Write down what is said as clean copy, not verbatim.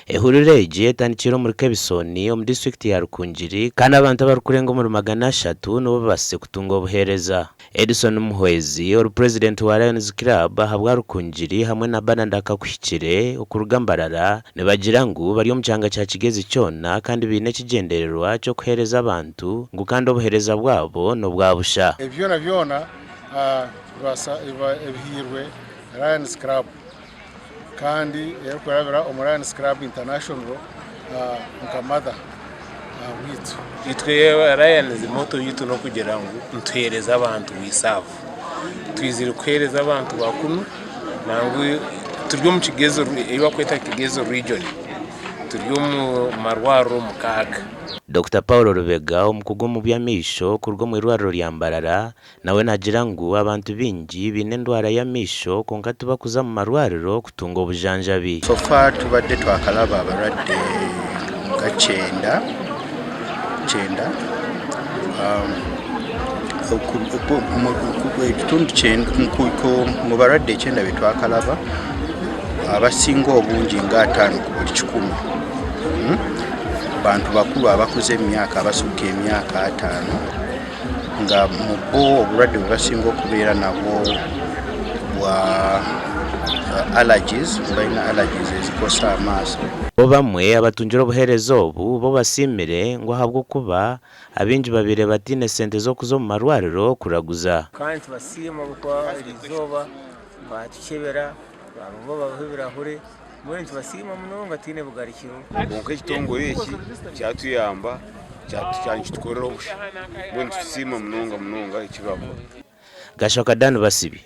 Ehurire igiye tandikiro muri Kebisoni mu district ya Rukungiri kandi abantu barukurenga mu 300 no base kutunga obuhereza. Edison Muhwezi or president wa Lions Club habwa Rukungiri hamwe na batandika kuhikire okurugambarara ne bagira ngo bari mu cyanga cya Kigezi cyona kandi bine kigendererwa cyo kuhereza abantu ngo kandi obuhereza bwabo no bwa busha. Ebyo na byona basa ebihirwe Lions Club kandi yakorera Lions Club International nkamada witu itwe Lions moto yitu no kugira ngo ntuhereza abantu wisavu twizire kuhereza abantu bakunu nangu turyo mu Kigezo iba kweta Kigezo region turyo mu marwaro mukaga. Dr. Paul Rubega umukugo mu byamisho kurwo mu irwariro ryambarara nawe nagira ngo abantu bingi bine endwara yamisho konka tubakuza mu marwariro kutunga obujanjabi. So far tubadde twakalaba abaradde gachenda ekitundu mu baradde 9 betwakalaba abasinga obungi nga 5 ku buli 100 bantu bakulu abakuze emyaka abasuka emyaka 5 nga mubo obulwadde basinga okubeera nabwo bwa allergies balina allergies ezikosa amaaso. Bamwe abatunjira obuhereza obu bo basimire ngo habwo kuba abinji babire batine sente zo kuzo mu marwariro kuraguza kandi basima bukwa irizoba bakyeberera babo babihira hure mwenzi basima munonga tine bugarikiro bonke kitongo yeki cyatuyamba cyatucyanyi tukorera obusha mwenzi sima munonga ikibako. Gashoka Dan Basibi.